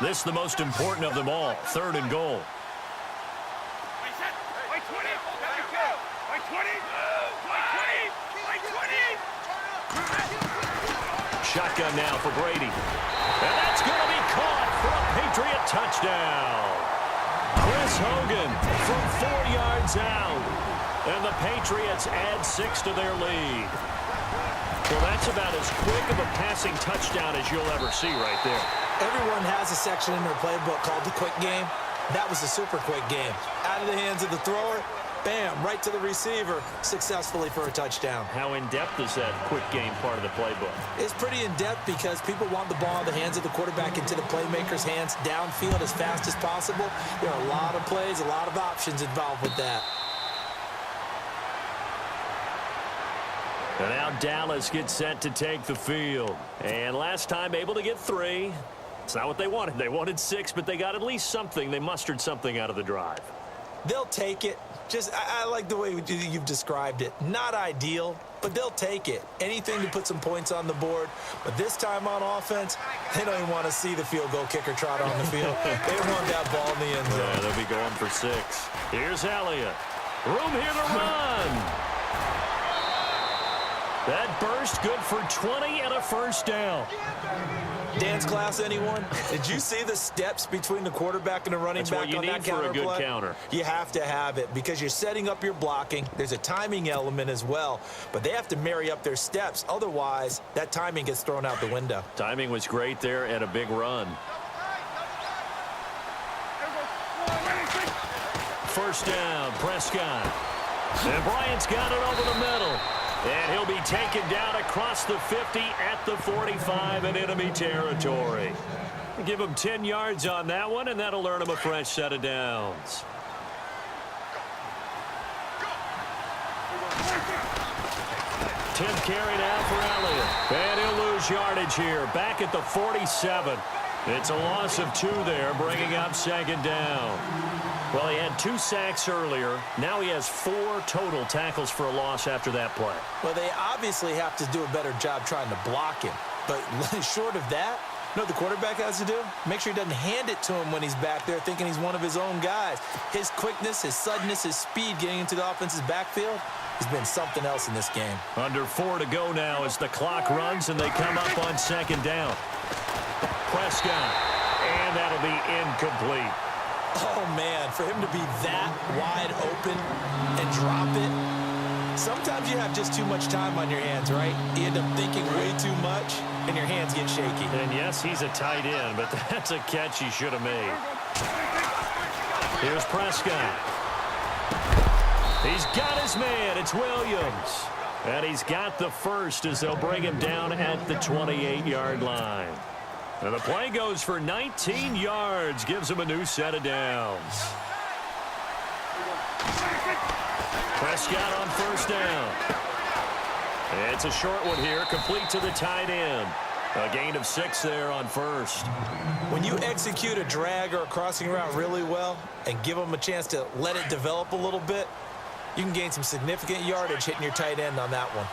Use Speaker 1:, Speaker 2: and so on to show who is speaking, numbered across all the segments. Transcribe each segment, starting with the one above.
Speaker 1: This is the most important of them all, 3rd and goal. Shotgun now for Brady. And that's going to be caught for a Patriot touchdown. Chris Hogan from 4 yards out. And the Patriots add 6 to their lead. Well, that's about as quick of a passing touchdown as you'll ever see right there.
Speaker 2: Everyone has a section in their playbook called the quick game. That was a super quick game. Out of the hands of the thrower, bam, right to the receiver, successfully for a touchdown.
Speaker 1: How in-depth is that quick game part of the playbook?
Speaker 2: It's pretty in-depth because people want the ball in the hands of the quarterback into the playmaker's hands downfield as fast as possible. There are a lot of plays, a lot of options involved with that.
Speaker 1: And now Dallas gets set to take the field. And last time able to get 3. It's not what they wanted. They wanted 6, but they got at least something. They mustered something out of the drive.
Speaker 2: They'll take it. I like the way you've described it. Not ideal, but they'll take it. Anything to put some points on the board. But this time on offense, they don't even want to see the field goal kicker trot on the field. They want that ball in the end zone.
Speaker 1: Yeah, they'll be going for 6. Here's Elliott. Room here to run. That burst good for 20 and a first down.
Speaker 2: Dance class, anyone? Did you see the steps between the quarterback and the running back on that counter play?
Speaker 1: That's what you need for a good counter.
Speaker 2: You have to have it because you're setting up your blocking. There's a timing element as well, but they have to marry up their steps. Otherwise, that timing gets thrown out the window.
Speaker 1: Timing was great there and a big run. First down, Prescott. And Bryant's got it over the middle. And he'll be taken down across the 50 at the 45 in enemy territory. Give him 10 yards on that one, and that'll earn him a fresh set of downs. Tenth carry now for Elliott. And he'll lose yardage here. Back at the 47. It's a loss of 2 there, bringing up 2nd down. Well, he had 2 sacks earlier. Now he has 4 total tackles for a loss after that play.
Speaker 2: Well, they obviously have to do a better job trying to block him. But short of that, you know what the quarterback has to do? Make sure he doesn't hand it to him when he's back there thinking he's one of his own guys. His quickness, his suddenness, his speed getting into the offense's backfield has been something else in this game.
Speaker 1: Under 4 to go now as the clock runs and they come up on 2nd down. Prescott, and that'll be incomplete.
Speaker 2: Oh, man, for him to be that wide open and drop it. Sometimes you have just too much time on your hands, right? You end up thinking way too much, and your hands get shaky.
Speaker 1: And, yes, he's a tight end, but that's a catch he should have made. Here's Prescott. He's got his man. It's Williams. And he's got the first as they'll bring him down at the 28-yard line. And the play goes for 19 yards, gives him a new set of downs. Prescott on first down. It's a short one here, complete to the tight end. A gain of 6 there on first.
Speaker 2: When you execute a drag or a crossing route really well and give them a chance to let it develop a little bit, you can gain some significant yardage hitting your tight end on that one.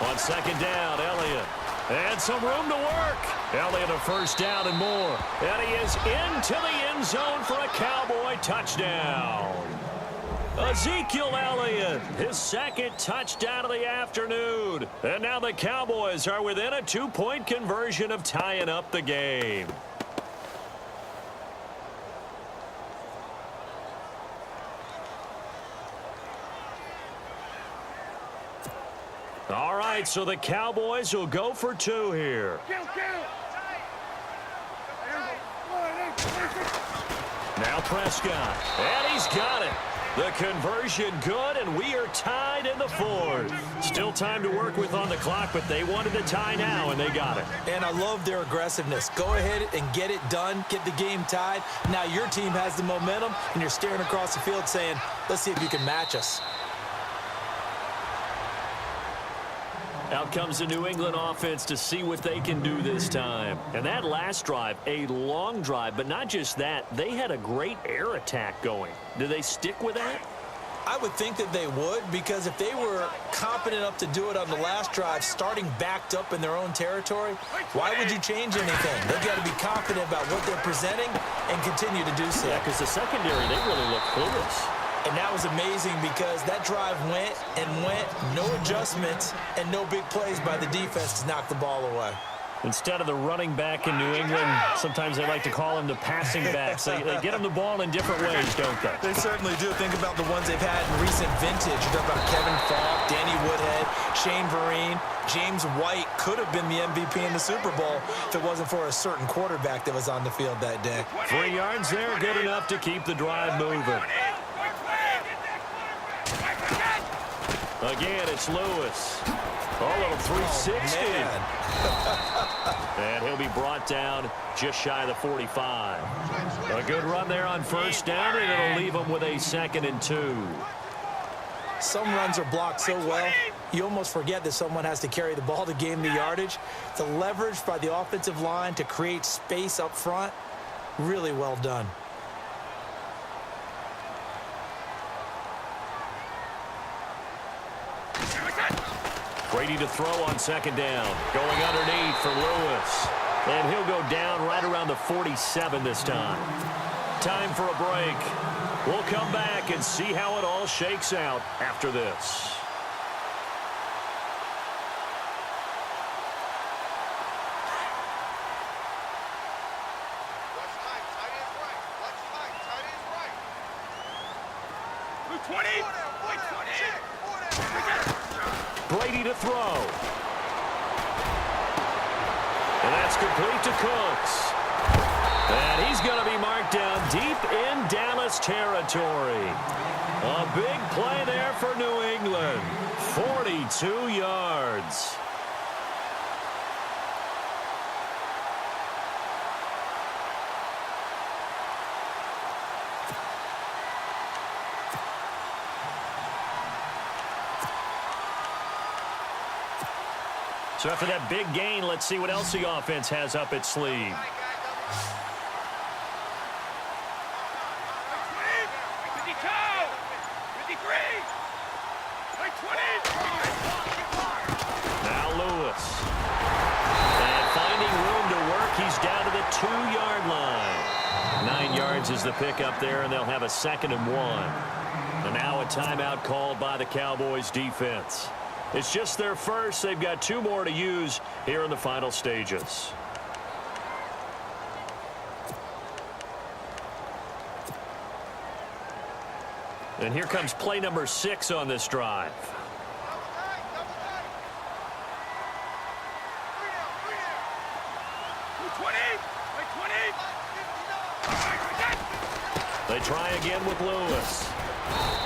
Speaker 1: On 2nd down, Elliott. And some room to work. Elliott a first down and more. And he is into the end zone for a Cowboy touchdown. Ezekiel Elliott, his 2nd touchdown of the afternoon. And now the Cowboys are within a 2-point conversion of tying up the game. All right, so the Cowboys will go for 2 here. Now Prescott, and he's got it. The conversion good, and we are tied in the 4th. Still time to work with on the clock, but they wanted the tie now, and they got it.
Speaker 2: And I love their aggressiveness. Go ahead and get it done, get the game tied. Now your team has the momentum, and you're staring across the field saying, let's see if you can match us.
Speaker 1: Out comes the New England offense to see what they can do this time. And that last drive, a long drive, but not just that. They had a great air attack going. Do they stick with that?
Speaker 2: I would think that they would, because if they were competent enough to do it on the last drive, starting backed up in their own territory, why would you change anything? They've got to be confident about what they're presenting and continue to do so.
Speaker 1: Yeah, because the secondary, they really look clueless.
Speaker 2: And that was amazing because that drive went and went, no adjustments, and no big plays by the defense to knock the ball away.
Speaker 1: Instead of the running back in New England, sometimes they like to call them the passing backs. They get them the ball in different ways, don't they?
Speaker 2: They certainly do. Think about the ones they've had in recent vintage. You talk about Kevin Falk, Danny Woodhead, Shane Vereen, James White could have been the MVP in the Super Bowl if it wasn't for a certain quarterback that was on the field that day.
Speaker 1: 3 yards there, good enough to keep the drive moving. Again, it's Lewis. A little 360. And he'll be brought down just shy of the 45. A good run there on first down, and it'll leave him with a 2nd and 2.
Speaker 2: Some runs are blocked so well, you almost forget that someone has to carry the ball to gain the yardage. The leverage by the offensive line to create space up front, really well done.
Speaker 1: Brady to throw on 2nd down. Going underneath for Lewis. And he'll go down right around the 47 this time. Time for a break. We'll come back and see how it all shakes out after this. Brady to throw. And that's complete to Cooks. And he's going to be marked down deep in Dallas territory. A big play there for New England. 42 yards. So after that big gain, let's see what else the offense has up its sleeve. Now Lewis. And finding room to work, he's down to the 2-yard line. 9 yards is the pickup there, and they'll have a 2nd and 1. And now a timeout called by the Cowboys defense. It's just their first. They've got 2 more to use here in the final stages. And here comes play number 6 on this drive. They try again with Lewis.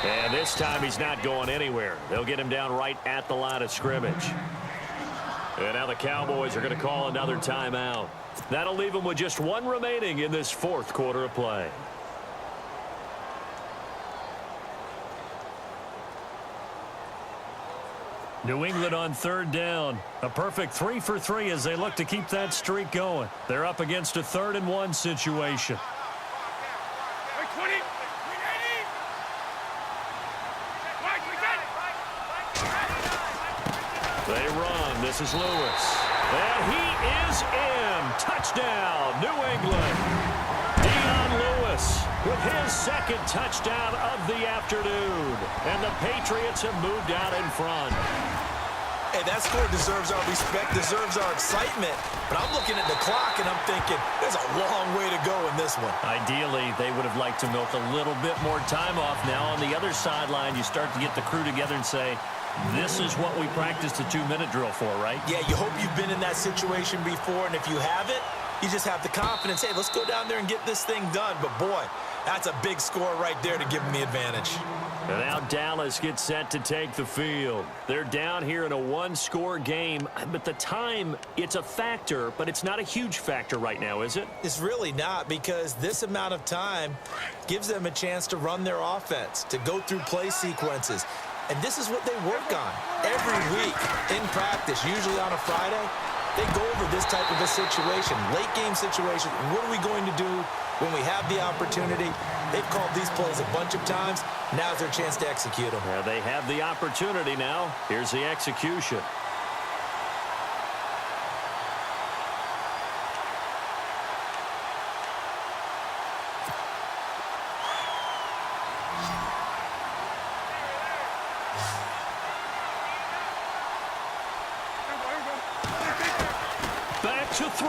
Speaker 1: And this time he's not going anywhere. They'll get him down right at the line of scrimmage. And now the Cowboys are going to call another timeout. That'll leave them with just 1 remaining in this 4th quarter of play. New England on 3rd down. A perfect 3 for 3 as they look to keep that streak going. They're up against a 3rd and 1 situation. They run. This is Lewis. And he is in. Touchdown, New England. Dion Lewis with his 2nd touchdown of the afternoon. And the Patriots have moved out in front.
Speaker 2: Hey, that score deserves our respect, deserves our excitement. But I'm looking at the clock, and I'm thinking, there's a long way to go in this one.
Speaker 1: Ideally, they would have liked to milk a little bit more time off. Now, on the other sideline, you start to get the crew together and say, this is what we practiced a 2-minute drill for, right?
Speaker 2: Yeah, you hope you've been in that situation before, and if you haven't, you just have the confidence, hey, let's go down there and get this thing done. But, boy, that's a big score right there to give them the advantage.
Speaker 1: And now Dallas gets set to take the field. They're down here in a 1-score game, but the time, it's a factor, but it's not a huge factor right now, is it?
Speaker 2: It's really not, because this amount of time gives them a chance to run their offense, to go through play sequences. And this is what they work on every week in practice, usually on a Friday. They go over this type of a situation, late game situation. What are we going to do when we have the opportunity? They've called these plays a bunch of times. Now's their chance to execute them.
Speaker 1: Yeah, they have the opportunity now. Here's the execution. Back to throw.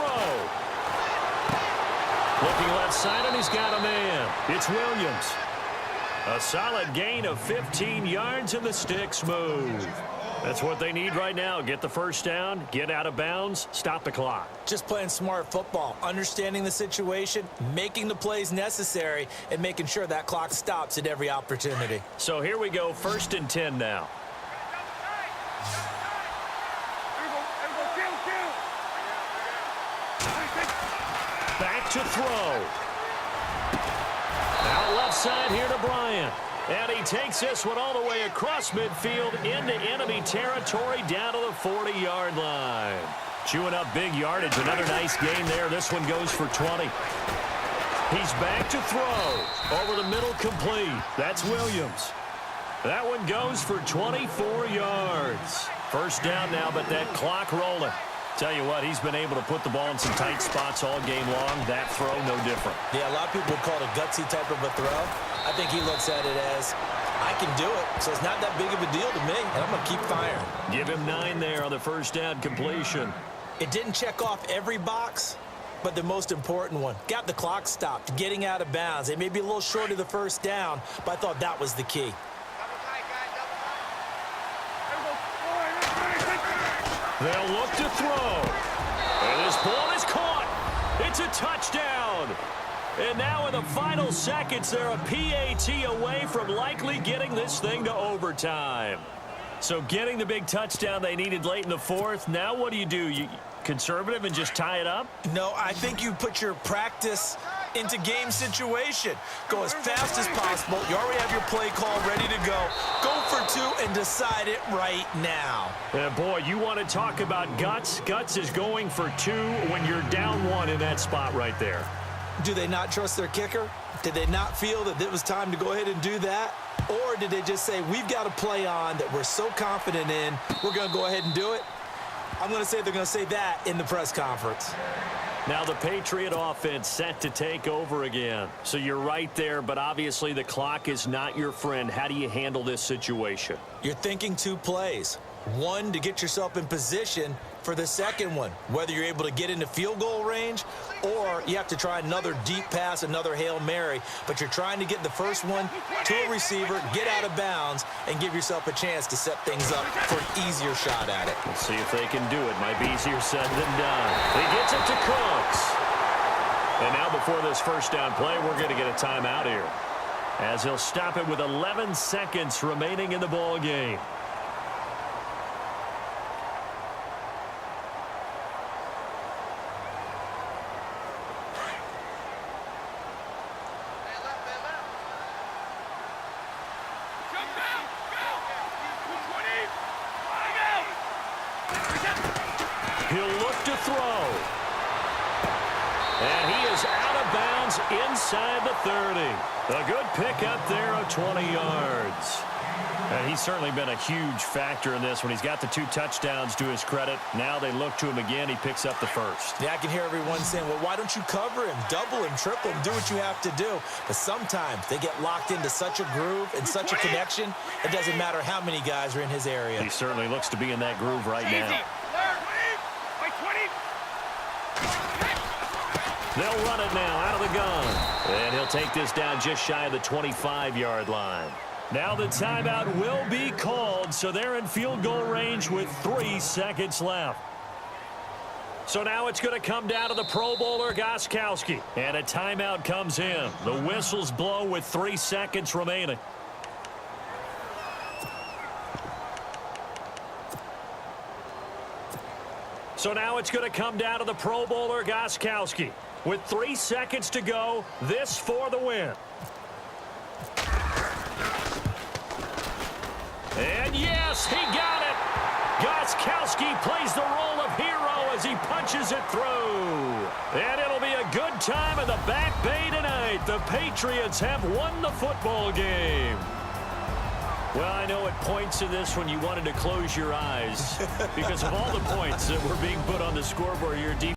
Speaker 1: Looking left side, and he's got a man. It's Williams. A solid gain of 15 yards, and the sticks move. That's what they need right now. Get the first down, get out of bounds, stop the clock.
Speaker 2: Just playing smart football, understanding the situation, making the plays necessary, and making sure that clock stops at every opportunity.
Speaker 1: So here we go, 1st and 10 now. Back to throw. Out left side here to Bryant. And he takes this one all the way across midfield into enemy territory down to the 40-yard line. Chewing up big yardage. Another nice gain there. This one goes for 20. He's back to throw. Over the middle, complete. That's Williams. That one goes for 24 yards. First down now, but that clock rolling. Tell you what, he's been able to put the ball in some tight spots all game long. That throw, no different.
Speaker 2: Yeah, a lot of people would call it a gutsy type of a throw. I think he looks at it as, I can do it, so it's not that big of a deal to me, and I'm going to keep firing.
Speaker 1: Give him 9 there on the first down completion.
Speaker 2: It didn't check off every box, but the most important one. Got the clock stopped, getting out of bounds. They may be a little short of the first down, but I thought that was the key.
Speaker 1: They'll look to throw. And this ball is caught. It's a touchdown. And now in the final seconds, they're a PAT away from likely getting this thing to overtime. So getting the big touchdown they needed late in the 4th. Now what do? You conservative and just tie it up?
Speaker 2: No, I think you put your practice into game situation. Go as fast as possible. You already have your play call ready to go. Go for 2 and decide it right now.
Speaker 1: Yeah, boy, you want to talk about guts. Guts is going for 2 when you're down 1 in that spot right there.
Speaker 2: Do they not trust their kicker? Did they not feel that it was time to go ahead and do that? Or did they just say, we've got a play on that we're so confident in, we're going to go ahead and do it? I'm going to say they're going to say that in the press conference.
Speaker 1: Now the Patriot offense set to take over again. So you're right there, but obviously the clock is not your friend. How do you handle this situation?
Speaker 2: You're thinking 2 plays. 1 to get yourself in position for the second one, whether you're able to get into field goal range or you have to try another deep pass, another Hail Mary, but you're trying to get the first one to a receiver, get out of bounds, and give yourself a chance to set things up for an easier shot at it.
Speaker 1: Let's see if they can do it. Might be easier said than done. He gets it to Cooks. And now before this first down play, we're going to get a timeout here, as he'll stop it with 11 seconds remaining in the ball game. He'll look to throw. And he is out of bounds inside the 30. A good pickup there of 20 yards. And he's certainly been a huge factor in this when he's got the 2 touchdowns to his credit. Now they look to him again. He picks up the first.
Speaker 2: Yeah, I can hear everyone saying, well, why don't you cover him, double him, triple him, do what you have to do. But sometimes they get locked into such a groove and such a connection, it doesn't matter how many guys are in his area.
Speaker 1: He certainly looks to be in that groove right now. They'll run it now out of the gun. And he'll take this down just shy of the 25-yard line. Now the timeout will be called, so they're in field goal range with 3 seconds left. So now it's going to come down to the Pro Bowler, Gostkowski. And a timeout comes in. The whistles blow with 3 seconds remaining. So now it's going to come down to the Pro Bowler, Gostkowski. With 3 seconds to go, this for the win. And yes, he got it. Gostkowski plays the role of hero as he punches it through. And it'll be a good time in the Back Bay tonight. The Patriots have won the football game. Well, I know at points in this when you wanted to close your eyes because of all the points that were being put on the scoreboard here.